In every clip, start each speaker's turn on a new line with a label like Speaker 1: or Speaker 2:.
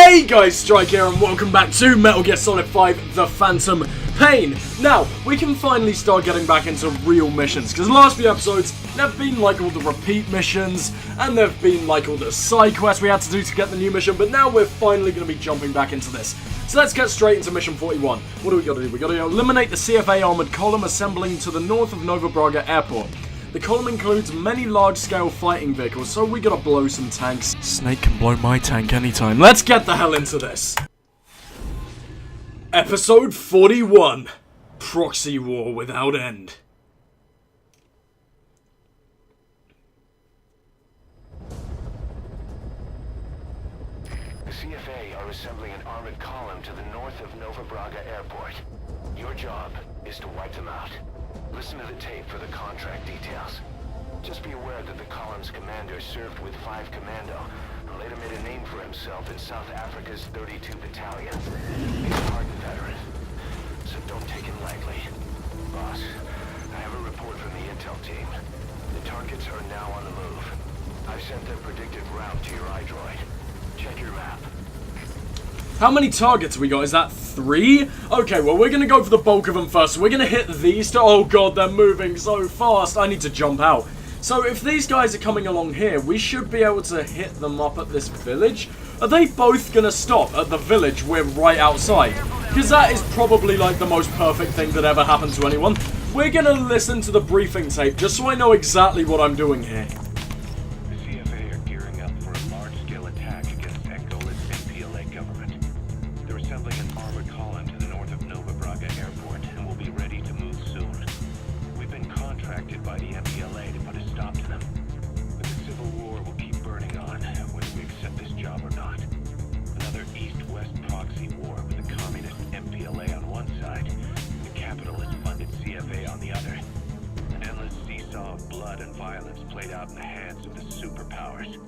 Speaker 1: Hey guys, Strike here and welcome back to Metal Gear Solid 5 The Phantom Pain. Now, we can finally start getting back into real missions, because the last few episodes, there have been like all the repeat missions, and there have been like all the side quests we had to do to get the new mission, but now we're finally going to be jumping back into this. So let's get straight into mission 41. What do we got to do? We got to eliminate the CFA armored column assembling to the north of Nova Braga Airport. The column includes many large-scale fighting vehicles, so we gotta blow some tanks. Snake can blow my tank anytime. Let's get the hell into this. Episode 41. Proxy War Without End.
Speaker 2: The CFA are assembling an armored column to the north of Nova Braga Airport. Your job is to wipe them out. Listen to the tape for the contract details. Just be aware that the column's commander served with 5 Commando and later made a name for himself in South Africa's 32 Battalion. He's a hardened veteran, so don't take it lightly. Boss, I have a report from the intel team. The targets are now on the move. I've sent their predicted route to your iDroid. Check your map.
Speaker 1: How many targets we got? Is that 3? Okay, well, we're going to go for the bulk of them first. So we're going to hit these two. Oh, God, they're moving so fast. I need to jump out. So if these guys are coming along here, we should be able to hit them up at this village. Are they both going to stop at the village we're right outside? Because that is probably, like, the most perfect thing that ever happened to anyone. We're going to listen to the briefing tape just so I know exactly what I'm doing here.
Speaker 2: Played out in the hands of the superpowers.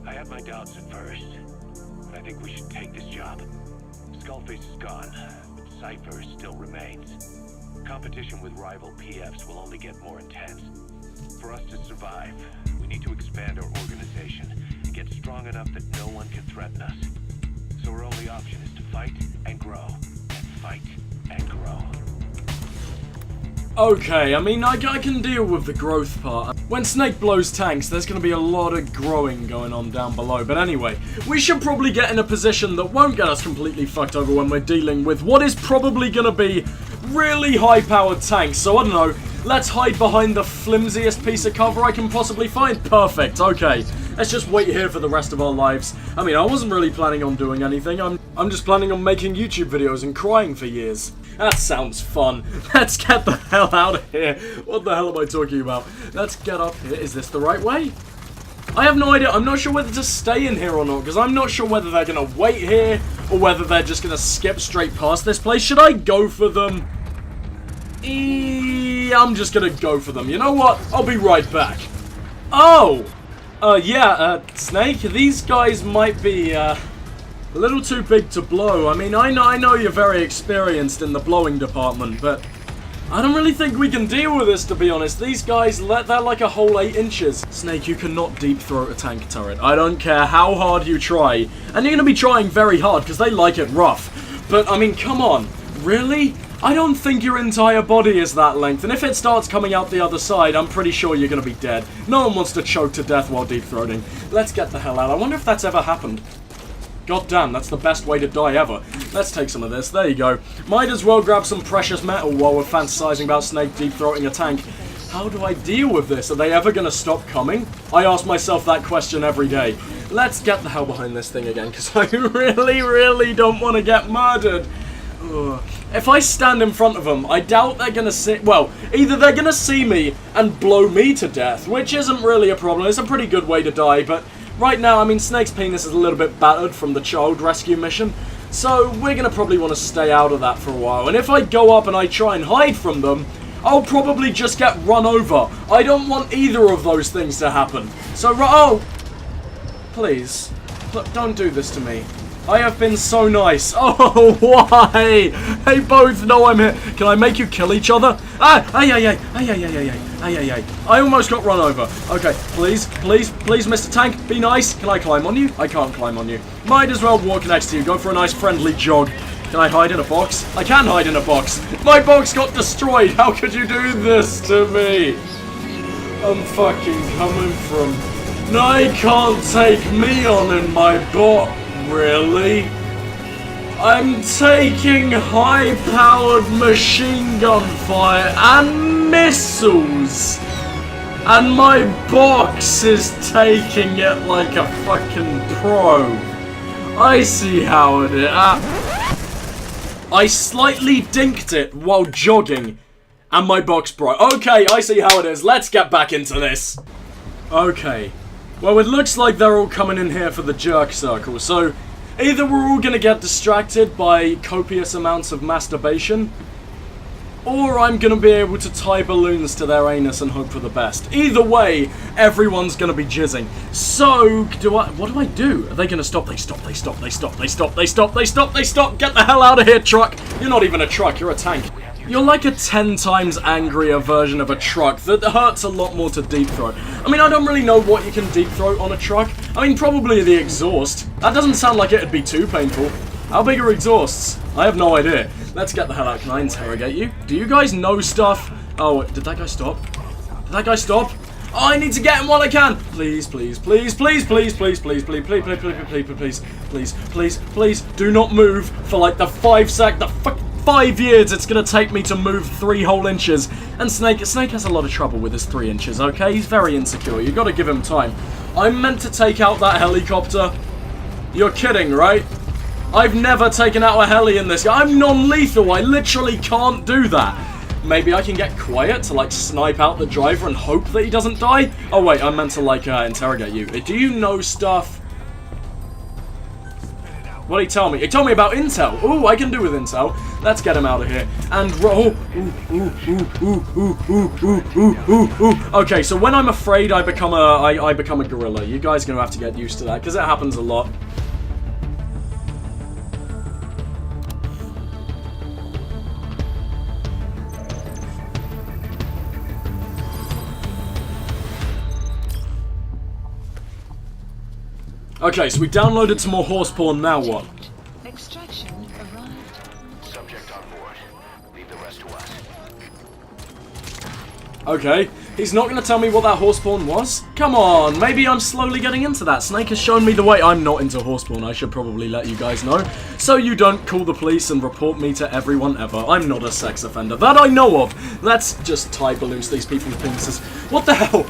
Speaker 2: I had my doubts at first, but I think we should take this job. Skullface is gone, but Cypher still remains. Competition with rival PFs will only get more intense. For us to survive, we need to expand our organization and get strong enough that no one can threaten us. So our only option is to fight and grow, and fight and grow.
Speaker 1: Okay, I mean, I can deal with the growth part. When Snake blows tanks, there's going to be a lot of growing going on down below. But anyway, we should probably get in a position that won't get us completely fucked over when we're dealing with what is probably going to be really high-powered tanks. So, I don't know, let's hide behind the flimsiest piece of cover I can possibly find. Perfect, okay. Let's just wait here for the rest of our lives. I mean, I wasn't really planning on doing anything. I'm just planning on making YouTube videos and crying for years. That sounds fun. Let's get the hell out of here. What the hell am I talking about? Let's get up here. Is this the right way? I have no idea. I'm not sure whether to stay in here or not, because I'm not sure whether they're going to wait here or whether they're just going to skip straight past this place. Should I go for them? I'm just going to go for them. You know what? I'll be right back. Oh! Snake, these guys might be, a little too big to blow. I mean, I know you're very experienced in the blowing department, but I don't really think we can deal with this, to be honest. These guys, they're like a whole 8 inches. Snake, you cannot deep throat a tank turret. I don't care how hard you try. And you're going to be trying very hard, because they like it rough. But, I mean, come on. Really? I don't think your entire body is that length, and if it starts coming out the other side, I'm pretty sure you're going to be dead. No one wants to choke to death while deep-throating. Let's get the hell out. I wonder if that's ever happened. God damn, that's the best way to die ever. Let's take some of this. There you go. Might as well grab some precious metal while we're fantasizing about Snake deep-throating a tank. How do I deal with this? Are they ever going to stop coming? I ask myself that question every day. Let's get the hell behind this thing again, because I really don't want to get murdered. Ugh. If I stand in front of them, I doubt they're going to see... Well, either they're going to see me and blow me to death, which isn't really a problem. It's a pretty good way to die, but right now, I mean, Snake's penis is a little bit battered from the child rescue mission, so we're going to probably want to stay out of that for a while. And if I go up and I try and hide from them, I'll probably just get run over. I don't want either of those things to happen. So, oh! Please. Don't do this to me. I have been so nice. Oh, why? They both know I'm here. Can I make you kill each other? Ah, ay, ay, ay, ay, ay, ay, ay, ay, ay, ay. I almost got run over. Okay, please, please, please, Mr. Tank, be nice. Can I climb on you? I can't climb on you. Might as well walk next to you. Go for a nice friendly jog. Can I hide in a box? I can hide in a box. My box got destroyed. How could you do this to me? I'm fucking coming from... No, can't take me on in my bot. Really? I'm taking high-powered machine gun fire and missiles, and my box is taking it like a fucking pro. I see how it is. I slightly dinked it while jogging, and my box broke. Okay, I see how it is. Let's get back into this. Okay. Well, it looks like they're all coming in here for the jerk circle, so either we're all gonna get distracted by copious amounts of masturbation, or I'm gonna be able to tie balloons to their anus and hope for the best. Either way, everyone's gonna be jizzing. So, what do I do? Are they gonna stop? They stop, they stop, they stop, they stop, they stop, they stop, they stop! Get the hell out of here, truck! You're not even a truck, you're a tank. You're like a 10 times angrier version of a truck that hurts a lot more to deep throat. I mean, I don't really know what you can deep throat on a truck. I mean, probably the exhaust. That doesn't sound like it'd be too painful. How big are exhausts? I have no idea. Let's get the hell out. Can I interrogate you? Do you guys know stuff? Oh, did that guy stop? Did that guy stop? Oh, I need to get him while I can. Please, please, please, please, please, please, please, please, please, please, please, please, please, please, please, please, do not move for like the 5 years it's gonna take me to move 3 whole inches. And Snake has a lot of trouble with his 3 inches, okay? He's very insecure. You gotta give him time. I'm meant to take out that helicopter. You're kidding, right? I've never taken out a heli in this. I'm non-lethal. I literally can't do that. Maybe I can get quiet to like snipe out the driver and hope that he doesn't die? Oh wait, I'm meant to like interrogate you. Do you know stuff? What did he tell me? He told me about intel. Ooh, I can do with intel. Let's get him out of here. And okay, so when I'm afraid, I become a gorilla. You guys are gonna have to get used to that because it happens a lot. Okay, so we downloaded some more horse porn, now what?
Speaker 3: Extraction arrived.
Speaker 2: Subject on board. Leave the rest to us.
Speaker 1: Okay, he's not going to tell me what that horse porn was? Come on, maybe I'm slowly getting into that. Snake has shown me the way. I'm not into horse porn, I should probably let you guys know. So you don't call the police and report me to everyone ever. I'm not a sex offender. That I know of. Let's just tie balloons to these people's penises. What the hell?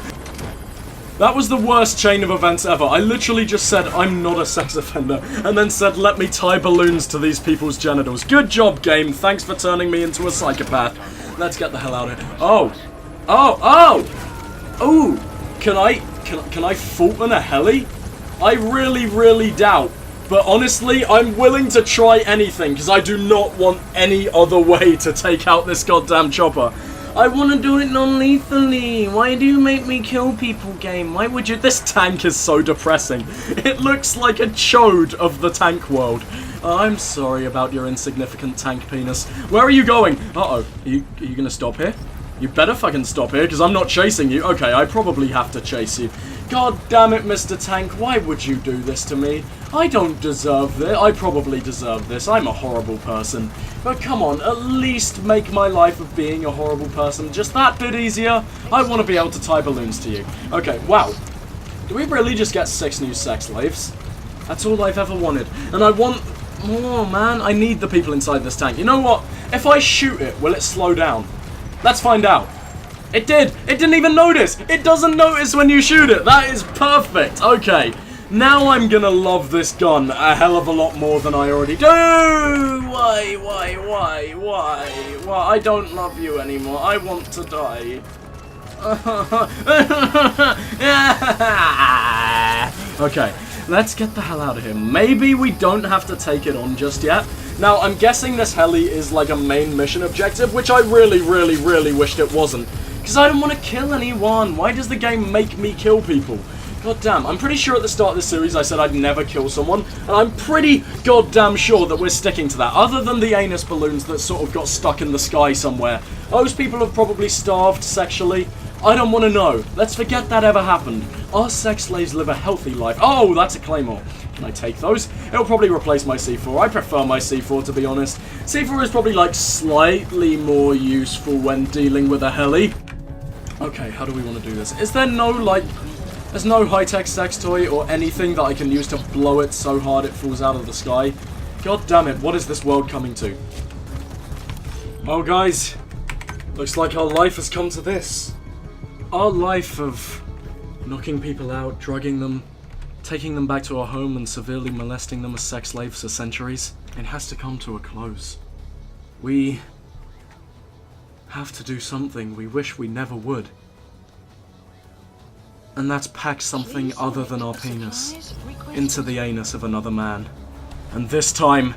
Speaker 1: That was the worst chain of events ever. I literally just said, I'm not a sex offender, and then said, let me tie balloons to these people's genitals. Good job, game. Thanks for turning me into a psychopath. Let's get the hell out of here. Oh. Ooh. Can I fault in a heli? I really doubt. But honestly, I'm willing to try anything, because I do not want any other way to take out this goddamn chopper. I want to do it non-lethally. Why do you make me kill people, game? Why would you? This tank is so depressing. It looks like a chode of the tank world. I'm sorry about your insignificant tank penis. Where are you going? Uh-oh. Are you going to stop here? You better fucking stop here, because I'm not chasing you. Okay, I probably have to chase you. God damn it, Mr. Tank. Why would you do this to me? I don't deserve this. I probably deserve this. I'm a horrible person. But come on, at least make my life of being a horrible person just that bit easier. I want to be able to tie balloons to you. Okay, wow. Do we really just get 6 new sex slaves? That's all I've ever wanted. And I want more, man. I need the people inside this tank. You know what? If I shoot it, will it slow down? Let's find out. It did. It didn't even notice. It doesn't notice when you shoot it. That is perfect. Okay. Now I'm gonna love this gun a hell of a lot more than I already do. Why? I don't love you anymore. I want to die. Okay, let's get the hell out of here. Maybe we don't have to take it on just yet. Now, I'm guessing this heli is like a main mission objective, which I really wished it wasn't. Because I don't want to kill anyone. Why does the game make me kill people? God damn, I'm pretty sure at the start of this series I said I'd never kill someone, and I'm pretty goddamn sure that we're sticking to that, other than the anus balloons that sort of got stuck in the sky somewhere. Those people have probably starved sexually. I don't want to know. Let's forget that ever happened. Our sex slaves live a healthy life. Oh, that's a claymore. Can I take those? It'll probably replace my C4. I prefer my C4, to be honest. C4 is probably, like, slightly more useful when dealing with a heli. Okay, how do we want to do this? Is there no, like... There's no high-tech sex toy or anything that I can use to blow it so hard it falls out of the sky? God damn it, what is this world coming to? Oh, guys. Looks like our life has come to this. Our life of knocking people out, drugging them, taking them back to our home and severely molesting them as sex slaves for centuries, it has to come to a close. We have to do something we wish we never would. And that's pack something other than our penis into the anus of another man. And this time,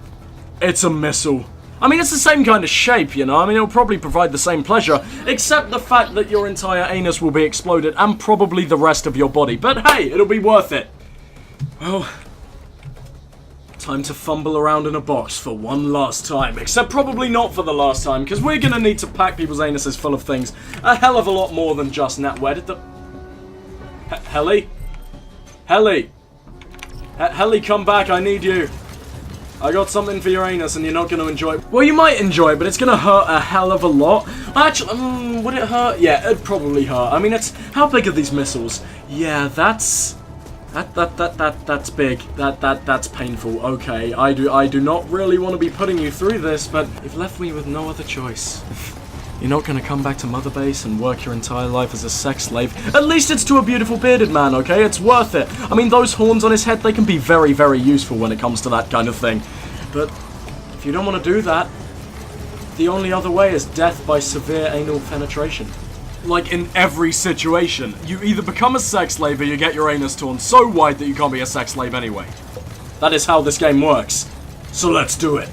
Speaker 1: it's a missile. I mean, it's the same kind of shape, you know? I mean, it'll probably provide the same pleasure, except the fact that your entire anus will be exploded, and probably the rest of your body. But hey, it'll be worth it. Well, time to fumble around in a box for one last time. Except probably not for the last time, because we're gonna need to pack people's anuses full of things a hell of a lot more than just that. Where did the... Heli? Heli? Heli, come back, I need you. I got something for your anus and you're not going to enjoy it. Well, you might enjoy it, but it's going to hurt a hell of a lot. Actually, would it hurt? Yeah, it'd probably hurt. I mean, it's... How big are these missiles? Yeah, that's... That's big. That's painful. Okay, I do not really want to be putting you through this, but you've left me with no other choice. You're not going to come back to Mother Base and work your entire life as a sex slave. At least it's to a beautiful bearded man, okay? It's worth it. I mean, those horns on his head, they can be very, very useful when it comes to that kind of thing. But if you don't want to do that, the only other way is death by severe anal penetration. Like in every situation, you either become a sex slave or you get your anus torn so wide that you can't be a sex slave anyway. That is how this game works. So let's do it.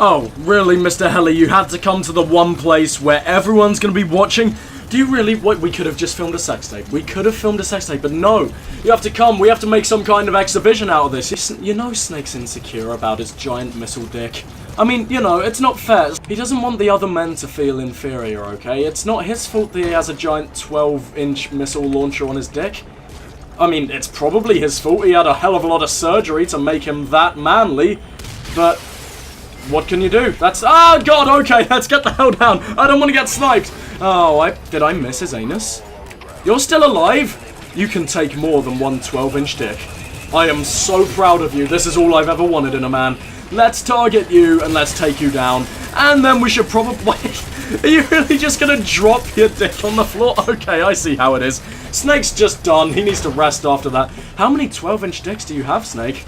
Speaker 1: Oh, really, Mr. Heli, you had to come to the one place where everyone's going to be watching? Do you really? What, we could have just filmed a sex tape. We could have filmed a sex tape, but no. You have to come. We have to make some kind of exhibition out of this. You know Snake's insecure about his giant missile dick. I mean, you know, it's not fair. He doesn't want the other men to feel inferior, okay? It's not his fault that he has a giant 12-inch missile launcher on his dick. I mean, it's probably his fault. He had a hell of a lot of surgery to make him that manly, but... What can you do? That's... Ah, God, okay, let's get the hell down. I don't want to get sniped. Oh, did I miss his anus? You're still alive? You can take more than one 12-inch dick. I am so proud of you. This is all I've ever wanted in a man. Let's target you and let's take you down. And then we should probably... Are you really just going to drop your dick on the floor? Okay, I see how it is. Snake's just done. He needs to rest after that. How many 12-inch dicks do you have, Snake?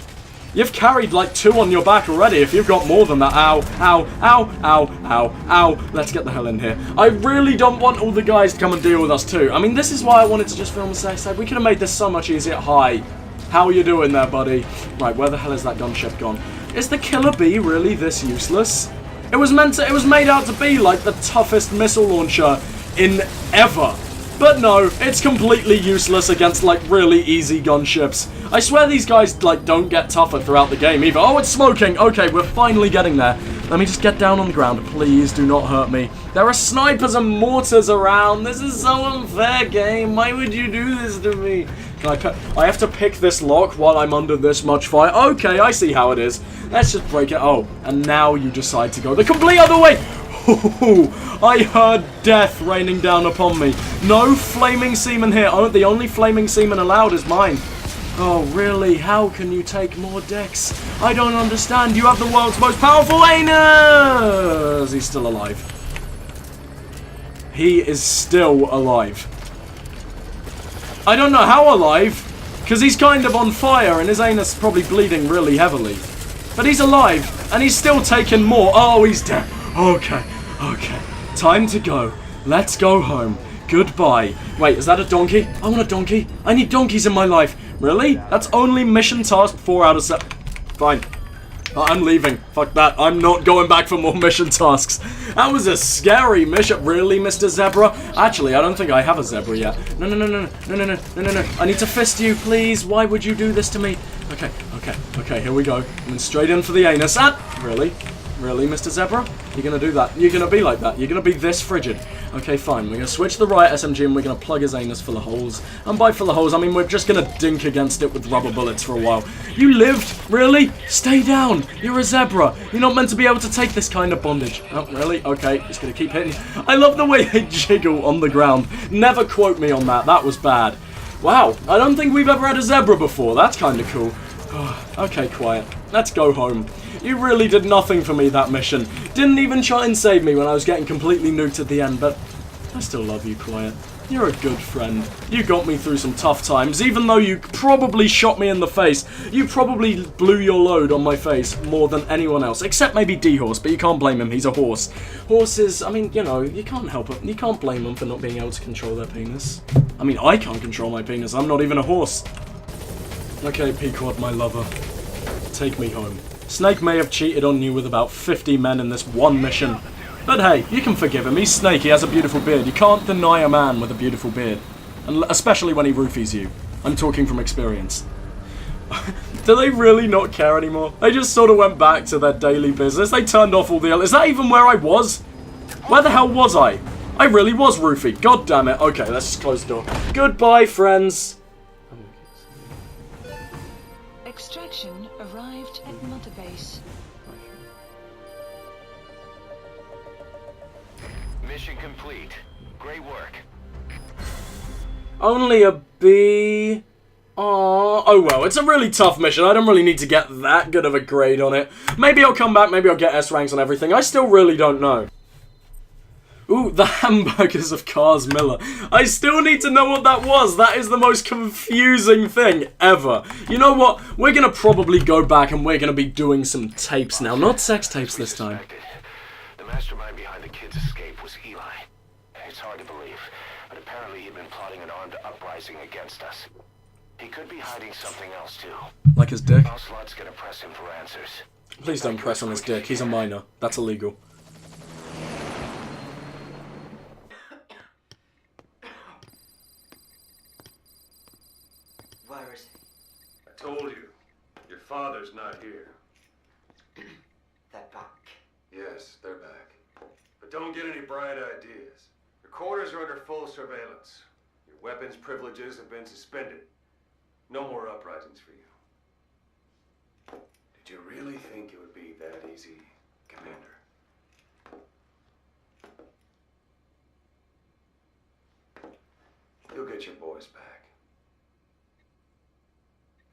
Speaker 1: You've carried like 2 on your back already. If you've got more than that. Ow, ow, ow, ow, ow, ow. Let's get the hell in here. I really don't want all the guys to come and deal with us too. I mean, this is why I wanted to just film a sex tape. We could have made this so much easier. Hi. How are you doing there, buddy? Right, where the hell is that gunship gone? Is the Killer Bee really this useless? It was made out to be like the toughest missile launcher in ever. But no, it's completely useless against, like, really easy gunships. I swear these guys, like, don't get tougher throughout the game either. Oh, it's smoking! Okay, we're finally getting there. Let me just get down on the ground. Please do not hurt me. There are snipers and mortars around. This is so unfair, game. Why would you do this to me? I have to pick this lock while I'm under this much fire. Okay, I see how it is. Let's just break it. Oh, and now you decide to go the complete other way. I heard death raining down upon me. No flaming semen here. Oh, the only flaming semen allowed is mine. Oh, really? How can you take more dicks? I don't understand. You have the world's most powerful anus! He's still alive. He is still alive. I don't know how alive, because he's kind of on fire and his anus is probably bleeding really heavily. But he's alive, and he's still taking more. Oh, he's dead. Okay, okay. Time to go. Let's go home. Goodbye. Wait, is that a donkey? I want a donkey. I need donkeys in my life. Really? That's only mission task 4 out of 7. Fine. I'm leaving. Fuck that. I'm not going back for more mission tasks. That was a scary mission. Really, Mr. Zebra? Actually, I don't think I have a zebra yet. No. I need to fist you, please. Why would you do this to me? Okay, here we go. I'm straight in for the anus. Really? Really, Mr. Zebra? You're gonna do that? You're gonna be like that? You're gonna be this frigid? Okay, fine. We're gonna switch the right SMG and we're gonna plug his anus full of holes. And by full of holes, I mean we're just gonna dink against it with rubber bullets for a while. You lived? Really? Stay down. You're a zebra. You're not meant to be able to take this kind of bondage. Oh, really? Okay, just gonna keep hitting. I love the way they jiggle on the ground. Never quote me on that. That was bad. Wow, I don't think we've ever had a zebra before. That's kind of cool. Okay, quiet. Let's go home. You really did nothing for me that mission. Didn't even try and save me when I was getting completely nuked at the end, but I still love you, Quiet. You're a good friend. You got me through some tough times, even though you probably shot me in the face. You probably blew your load on my face more than anyone else, except maybe D-Horse, but you can't blame him, he's a horse. Horses, I mean, you know, you can't help it. You can't blame them for not being able to control their penis. I mean, I can't control my penis, I'm not even a horse. Okay, Pequod, my lover. Take me home. Snake may have cheated on you with about 50 men in this one mission. But hey, you can forgive him. He's Snake, he has a beautiful beard. You can't deny a man with a beautiful beard. And especially when he roofies you. I'm talking from experience. Do they really not care anymore? They just sort of went back to their daily business. They turned off all the... Is that even where I was? Where the hell was I? I really was roofied. God damn it. Okay, let's just close the door. Goodbye, friends.
Speaker 3: Extraction arrived at Mother Base.
Speaker 2: Mission complete. Great work.
Speaker 1: Only a B. Oh well, it's a really tough mission. I don't really need to get that good of a grade on it. Maybe I'll come back, maybe I'll get S ranks on everything. I still really don't know. Ooh, the hamburgers of Cars Miller. I still need to know what that was. That is the most confusing thing ever. You know what? We're going to probably go back and we're going to be doing some tapes now. Not sex tapes this time.
Speaker 2: The mastermind behind the kid's escape was Eli. It's hard to believe, but apparently he'd been plotting an armed uprising against us. He could be hiding something else too.
Speaker 1: Like his dick?
Speaker 2: Ocelot's gonna press him for answers.
Speaker 1: Please don't press on his dick. He's a minor. That's illegal.
Speaker 4: Where is he?
Speaker 5: I told you. Your father's not here.
Speaker 4: They're back.
Speaker 5: Yes, they're back. But don't get any bright ideas. Your quarters are under full surveillance. Your weapons privileges have been suspended. No more uprisings for you. Did you really think it would be that easy, Commander? You'll get your boys back.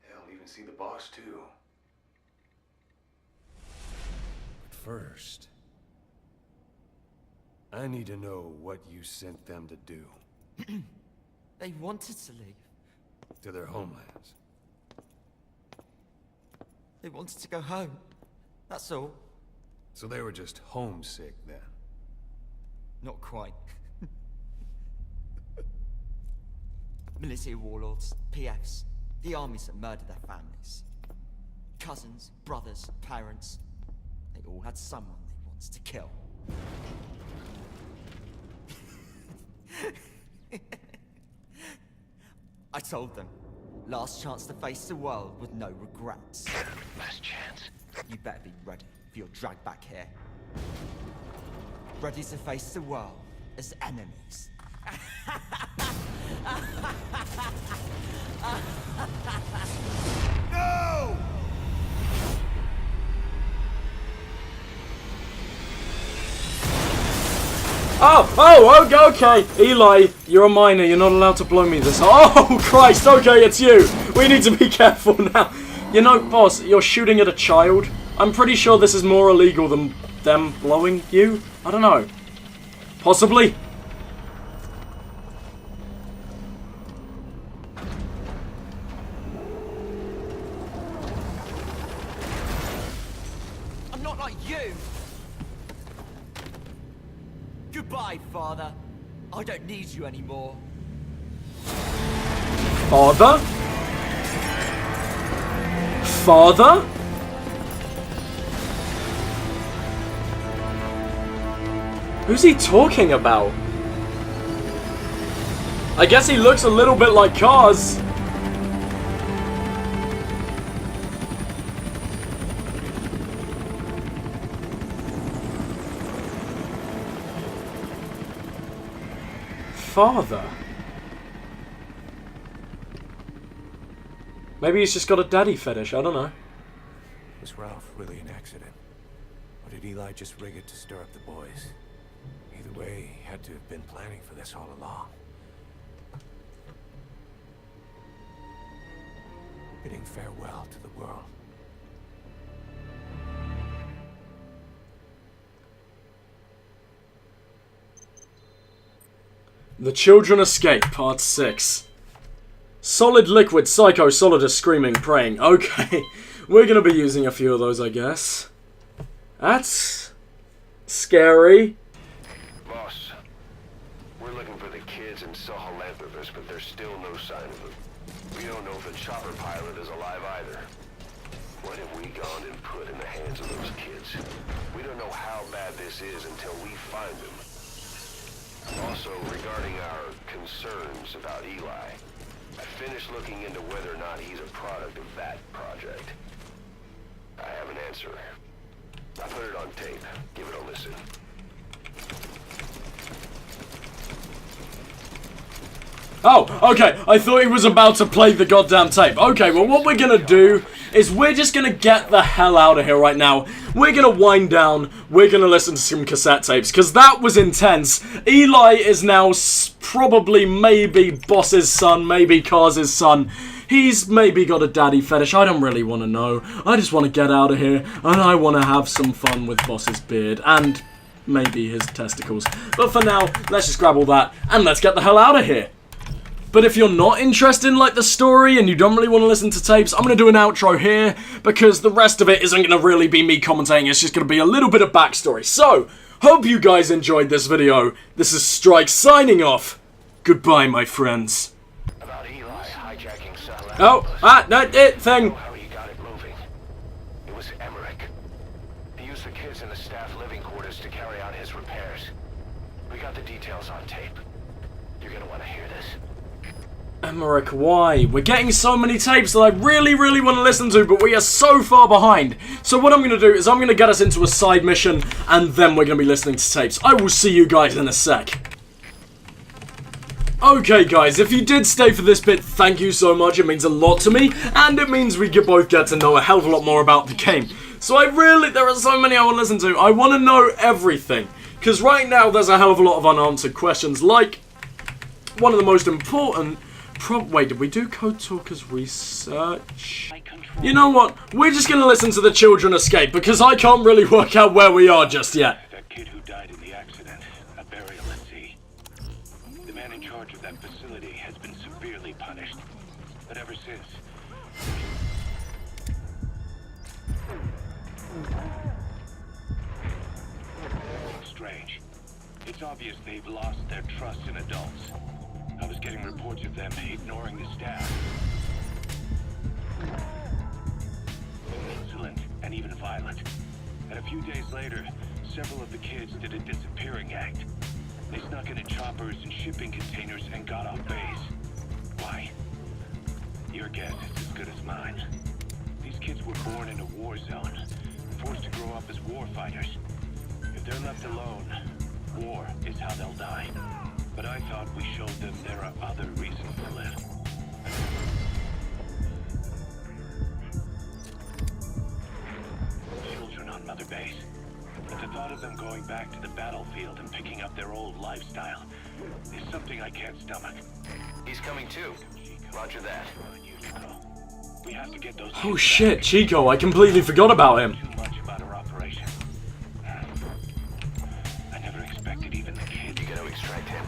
Speaker 5: Hell, even see the boss too. But first, I need to know what you sent them to do.
Speaker 4: They wanted to leave.
Speaker 5: To their homelands.
Speaker 4: They wanted to go home. That's all.
Speaker 5: So they were just homesick then?
Speaker 4: Not quite. Militia warlords, PFs, the armies that murdered their families. Cousins, brothers, parents. They all had someone they wanted to kill. I told them, last chance to face the world with no regrets.
Speaker 2: Last chance.
Speaker 4: You better be ready for your drag back here. Ready to face the world as enemies.
Speaker 5: No!
Speaker 1: Oh, okay. Eli, you're a minor. You're not allowed to blow me this. Oh, Christ. Okay, it's you. We need to be careful now. You know, boss, you're shooting at a child. I'm pretty sure this is more illegal than them blowing you. I don't know. Possibly.
Speaker 4: I'm not like you! Goodbye, Father. I don't need you anymore.
Speaker 1: Father? Father? Who's he talking about? I guess he looks a little bit like Cars. Father. Maybe he's just got a daddy fetish, I don't know.
Speaker 6: Was Ralph really an accident? Or did Eli just rig it to stir up the boys? Either way, he had to have been planning for this all along. Bidding farewell to the world.
Speaker 1: The Children Escape, Part 6. Solid Liquid, Psycho, Solidus, Screaming, Praying. Okay, we're gonna be using a few of those, I guess. That's scary.
Speaker 2: Boss, we're looking for the kids in Sahelanthropus, but there's still no sign of them. We don't know if the chopper pilot is alive either. What have we gone and put in the hands of those kids? We don't know how bad this is until we find them. Also, regarding our concerns about Eli, I finished looking into whether or not he's a product of that project. I have an answer. I put it on tape. Give it a listen.
Speaker 1: Oh, okay. I thought he was about to play the goddamn tape. Okay, well, what we're gonna do is we're just gonna get the hell out of here right now. We're gonna wind down. We're gonna listen to some cassette tapes, because that was intense. Eli is now probably maybe Boss's son, maybe Cars' son. He's maybe got a daddy fetish. I don't really want to know. I just want to get out of here, and I want to have some fun with Boss's beard, and maybe his testicles. But for now, let's just grab all that, and let's get the hell out of here. But if you're not interested in, like, the story and you don't really want to listen to tapes, I'm going to do an outro here because the rest of it isn't going to really be me commentating. It's just going to be a little bit of backstory. So, hope you guys enjoyed this video. This is Strike signing off. Goodbye, my friends.
Speaker 2: About Eli hijacking Sahelanthropus.
Speaker 1: Oh, that thing.
Speaker 2: How he got it moving. It was Emmerich. He used the kids in the staff living quarters to carry out his repairs. We got the details on tape. You're going to want to hear this.
Speaker 1: Emmerich, why? We're getting so many tapes that I really, really want to listen to, but we are so far behind. So what I'm going to do is I'm going to get us into a side mission, and then we're going to be listening to tapes. I will see you guys in a sec. Okay, guys, if you did stay for this bit, thank you so much. It means a lot to me, and it means we could both get to know a hell of a lot more about the game. So there are so many I want to listen to. I want to know everything, because right now there's a hell of a lot of unanswered questions, like one of the most important... Wait, did we do Code Talker's research? You know what? We're just going to listen to the Children Escape, because I can't really work out where we are just yet.
Speaker 7: That kid who died in the accident, a burial at sea. The man in charge of that facility has been severely punished. But ever since... Strange. It's obvious they've lost their trust in adults. I was getting reports of them ignoring the staff. Insolent and even violent. And a few days later, several of the kids did a disappearing act. They snuck into choppers and shipping containers and got off base. Why? Your guess is as good as mine. These kids were born in a war zone, forced to grow up as war fighters. If they're left alone, war is how they'll die. But I thought we showed them there are other reasons to live. Children on Mother Base. But the thought of them going back to the battlefield and picking up their old lifestyle is something I can't stomach.
Speaker 2: He's coming too. Roger that.
Speaker 7: We have to get those
Speaker 1: Oh shit, Chico, I completely forgot about him.
Speaker 7: Too much about our operation. I never expected even the kid.
Speaker 2: You gotta extract him.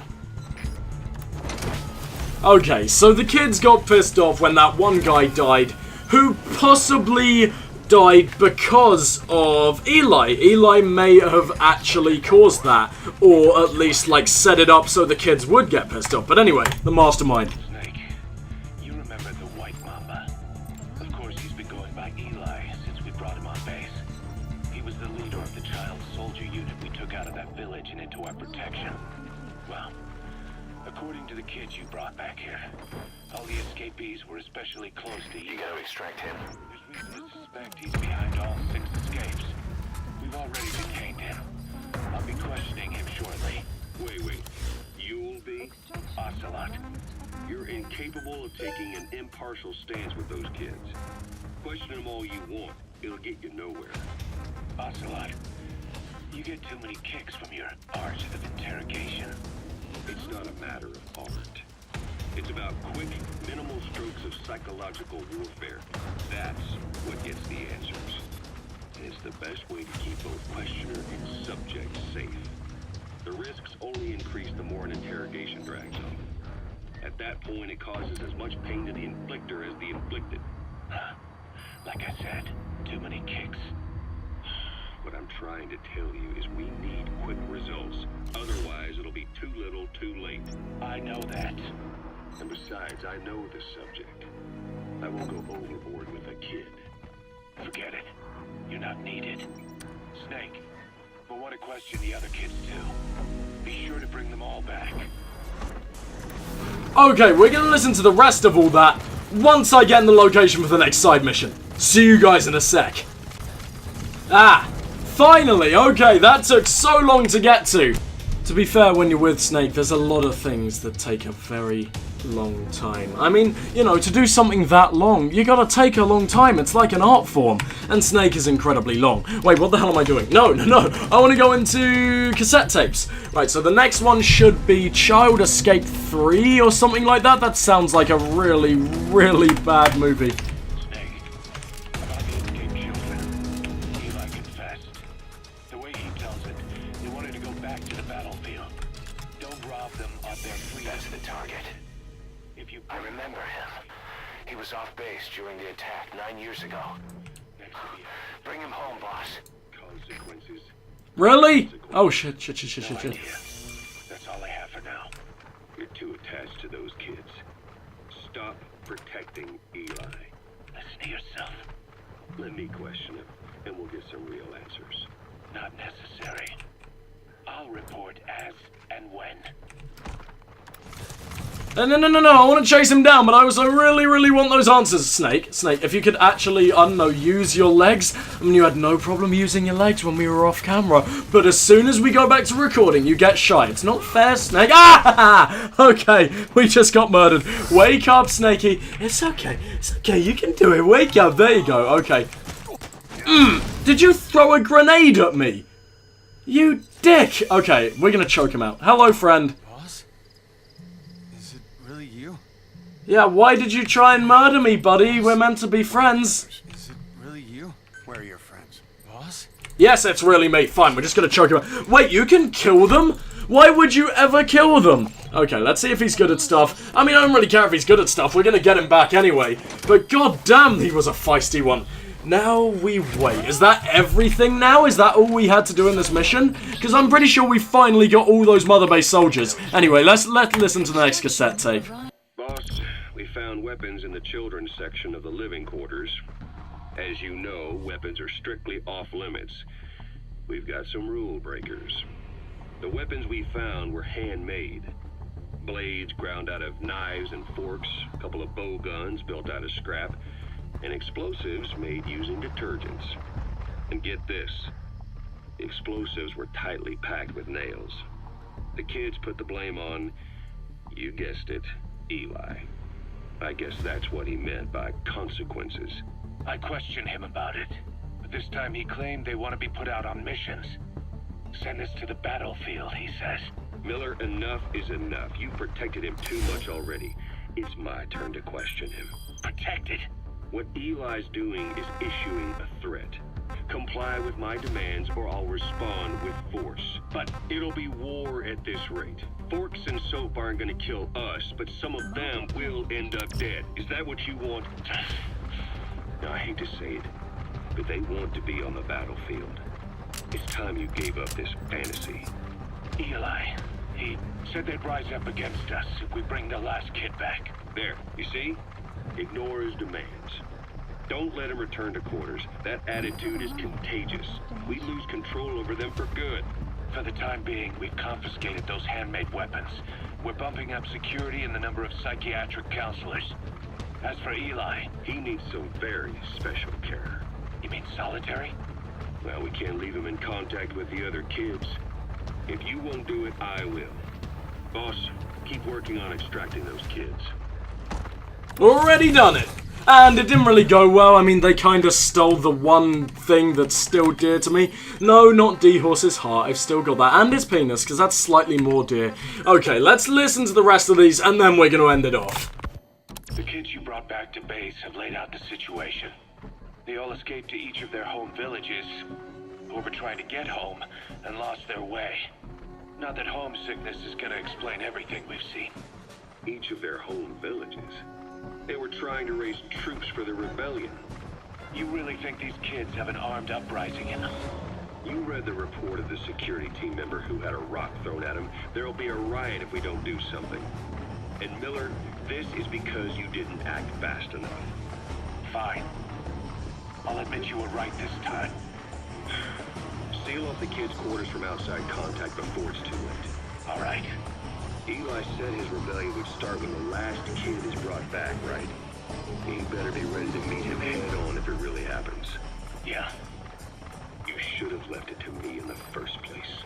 Speaker 1: Okay, so the kids got pissed off when that one guy died, who possibly died because of Eli. Eli may have actually caused that, or at least, like, set it up so the kids would get pissed off. But anyway, the mastermind.
Speaker 7: Snake, you remember the White Mamba? Of course, he's been going by Eli since we brought him on base. He was the leader of with the child soldier unit we took out of that village and into our protection. Well, according to the kids you brought back here, all the escapees were especially close to you.
Speaker 2: You gotta extract him.
Speaker 7: There's reason to suspect he's behind all 6 escapes. We've already detained him. I'll be questioning him shortly.
Speaker 8: Wait. You'll be?
Speaker 7: Ocelot.
Speaker 8: You're incapable of taking an impartial stance with those kids. Question them all you want. It'll get you nowhere.
Speaker 7: Ocelot, you get too many kicks from your art of interrogation.
Speaker 8: It's not a matter of art. It's about quick, minimal strokes of psychological warfare. That's what gets the answers. And it's the best way to keep both questioner and subject safe. The risks only increase the more an interrogation drags on. At that point, it causes as much pain to the inflictor as the inflicted.
Speaker 7: Like I said, too many kicks.
Speaker 8: What I'm trying to tell you is we need quick results. Otherwise, it'll be too little, too late.
Speaker 7: I know that.
Speaker 8: And besides, I know the subject. I won't go overboard with a kid.
Speaker 7: Forget it. You're not needed. Snake, we'll want to question the other kids too. Be sure to bring them all back.
Speaker 1: Okay, we're gonna listen to the rest of all that once I get in the location for the next side mission. See you guys in a sec. Finally! Okay, that took so long to get to. To be fair, when you're with Snake, there's a lot of things that take a very long time. I mean, you know, to do something that long, you gotta take a long time. It's like an art form. And Snake is incredibly long. Wait, what the hell am I doing? No. I want to go into cassette tapes. Right, so the next one should be Child Escape 3 or something like that. That sounds like a really, really bad movie.
Speaker 7: Snake, about the escaped children, Eli confessed. The way he tells it, they wanted to go back to the battlefield. Don't rob them of their freedom.
Speaker 2: That's the target.
Speaker 7: If you
Speaker 2: I remember him. He was off base during the attack 9 years ago.
Speaker 7: Next to be
Speaker 2: Bring him home, boss.
Speaker 8: Consequences.
Speaker 1: Really? Oh, shit.
Speaker 7: no idea. That's all I have for now.
Speaker 8: You're too attached to those kids. Stop protecting Eli.
Speaker 7: Listen to yourself.
Speaker 8: Let me question him, and we'll get some real answers.
Speaker 7: Not necessary. I'll report as and when.
Speaker 1: No, I want to chase him down, but I also really want those answers. Snake, if you could actually, I don't know, use your legs. I mean, you had no problem using your legs when we were off camera, but as soon as we go back to recording, you get shy. It's not fair, Snake. Okay, we just got murdered. Wake up, Snakey. It's okay, you can do it. Wake up, there you go, okay. Did you throw a grenade at me? You dick. Okay, we're gonna choke him out. Hello, friend. Yeah, why did you try and murder me, buddy? We're meant to be friends.
Speaker 6: Is it really you? Where are your friends? Boss?
Speaker 1: Yes, it's really me. Fine, we're just gonna choke him out. Wait, you can kill them? Why would you ever kill them? Okay, let's see if he's good at stuff. I mean, I don't really care if he's good at stuff. We're gonna get him back anyway. But goddamn, he was a feisty one. Now we wait. Is that everything now? Is that all we had to do in this mission? Because I'm pretty sure we finally got all those mother base soldiers. Anyway, let's listen to the next cassette tape.
Speaker 8: Boss, we found weapons in the children's section of the living quarters. As you know, weapons are strictly off limits. We've got some rule breakers. The weapons we found were handmade. Blades ground out of knives and forks, a couple of bow guns built out of scrap, and explosives made using detergents. And get this, the explosives were tightly packed with nails. The kids put the blame on, you guessed it, Eli. I guess that's what he meant by consequences.
Speaker 7: I questioned him about it, but this time he claimed they want to be put out on missions. Send us to the battlefield, he says.
Speaker 8: Miller, enough is enough. You protected him too much already. It's my turn to question him.
Speaker 7: Protected?
Speaker 8: What Eli's doing is issuing a threat. Comply with my demands or I'll respond with force. But it'll be war at this rate. Forks and soap aren't gonna kill us, but some of them will end up dead. Is that what you want? Now, I hate to say it, but they want to be on the battlefield. It's time you gave up this fantasy.
Speaker 7: Eli, he said they'd rise up against us if we bring the last kid back.
Speaker 8: There, you see? Ignore his demands. Don't let him return to quarters. That attitude is contagious. We lose control over them for good.
Speaker 7: For the time being, we've confiscated those handmade weapons. We're bumping up security and the number of psychiatric counselors. As for Eli,
Speaker 8: He needs some very special care.
Speaker 7: you mean solitary?
Speaker 8: Well, we can't leave him in contact with the other kids. If you won't do it, I will. Boss, keep working on extracting those kids.
Speaker 1: Already done it. And it didn't really go well. I mean, they kind of stole the one thing that's still dear to me. No, not D-Horse's heart. I've still got that. And his penis, because that's slightly more dear. Okay, let's listen to the rest of these, and then we're going to end it off.
Speaker 7: The kids you brought back to base have laid out the situation. They all escaped to each of their home villages, or were trying to get home, and lost their way. Not that homesickness is going to explain everything we've seen.
Speaker 8: Each of their home villages. They were trying to raise troops for the rebellion.
Speaker 7: You really think these kids have an armed uprising in them?
Speaker 8: You read the report of the security team member who had a rock thrown at him. There'll be a riot if we don't do something. And Miller, this is because you didn't act fast enough.
Speaker 7: Fine. I'll admit you were right this time.
Speaker 8: Seal off the kids' quarters from outside contact before it's too late.
Speaker 7: All right.
Speaker 8: Eli said his rebellion would start when the last kid is brought back, right? He better be ready to meet him head-on if it really happens.
Speaker 7: Yeah.
Speaker 8: You should have left it to me in the first place.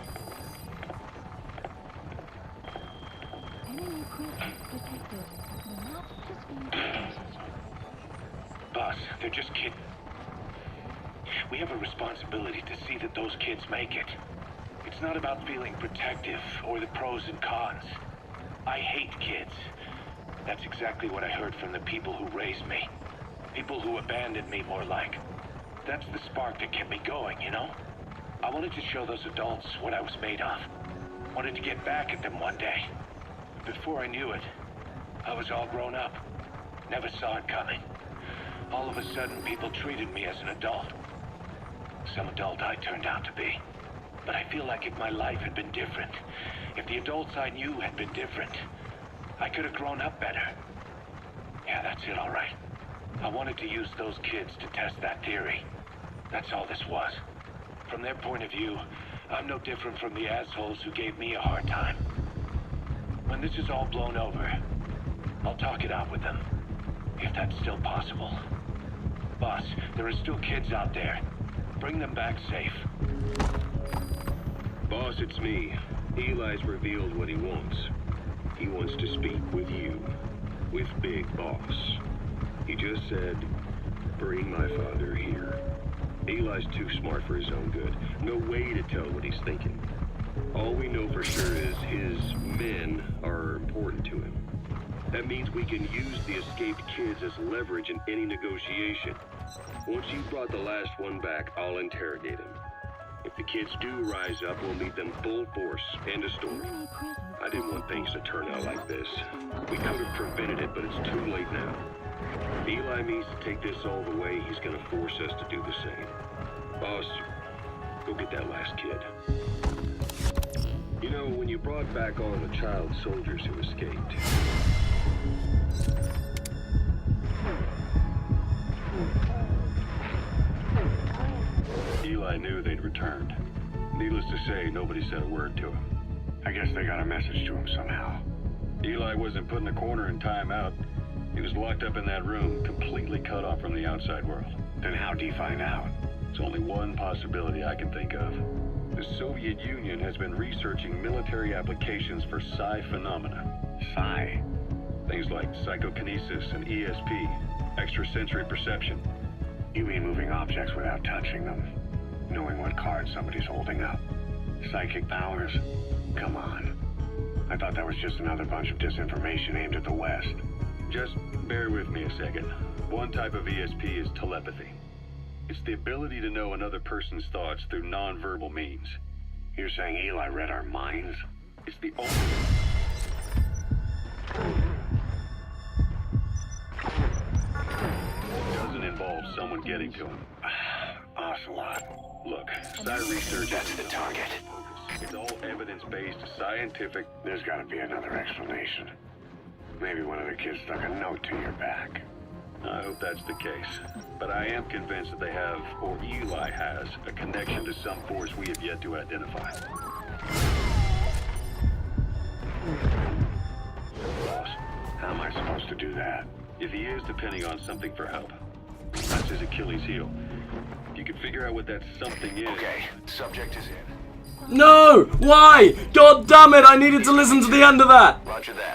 Speaker 3: Enemy presence detected. The map has been updated.
Speaker 7: Boss, they're just kids. We have a responsibility to see that those kids make it. It's not about feeling protective or the pros and cons. I hate kids. That's exactly what I heard from the people who raised me. People who abandoned me, more like. That's the spark that kept me going, you know? I wanted to show those adults what I was made of. Wanted to get back at them one day. Before I knew it, I was all grown up. Never saw it coming. All of a sudden, people treated me as an adult. Some adult I turned out to be. But I feel like if my life had been different, if the adults I knew had been different, I could have grown up better. Yeah, that's it, all right. I wanted to use those kids to test that theory. That's all this was. From their point of view, I'm no different from the assholes who gave me a hard time. When this is all blown over, I'll talk it out with them, if that's still possible. Boss, there are still kids out there. Bring them back safe.
Speaker 8: Boss, it's me. Eli's revealed what he wants. He wants to speak with you. With Big Boss. He just said, bring my father here. Eli's too smart for his own good. No way to tell what he's thinking. All we know for sure is his men are important to him. That means we can use the escaped kids as leverage in any negotiation. Once you've brought the last one back, I'll interrogate him. If the kids do rise up, we'll meet them full force. End of story. I didn't want things to turn out like this. We could have prevented it, but it's too late now. If Eli means to take this all the way, he's gonna force us to do the same. Boss, go get that last kid. You know, when you brought back all the child soldiers who escaped, Eli knew they'd returned. Needless to say, nobody said a word to him. I guess they got a message to him somehow. Eli wasn't put in a corner in timeout. He was locked up in that room, completely cut off from the outside world. Then how'd he find out? There's only one possibility I can think of. The Soviet Union has been researching military applications for psi phenomena. Psi? Things like psychokinesis and ESP, extrasensory perception. You mean moving objects without touching them? Knowing what card somebody's holding up? Psychic powers? Come on. I thought that was just another bunch of disinformation aimed at the West. Just bear with me a second. One type of ESP is telepathy. It's the ability to know another person's thoughts through non-verbal means. You're saying Eli read our minds? It's the only... It doesn't involve someone getting to him. Ocelot. Look, psi research...
Speaker 2: That's the target.
Speaker 8: It's all evidence-based, scientific... There's gotta be another explanation. Maybe one of the kids stuck a note to your back.
Speaker 7: I hope that's the case. But I am convinced that they have, or Eli has, a connection to some force we have yet to identify. Boss, how am I supposed to do that? If he is depending on something for help, that's his Achilles heel. If you can figure out what that something is...
Speaker 2: Okay, subject is in.
Speaker 1: No! Why? God damn it, I needed to listen to the end of that!
Speaker 2: Roger that.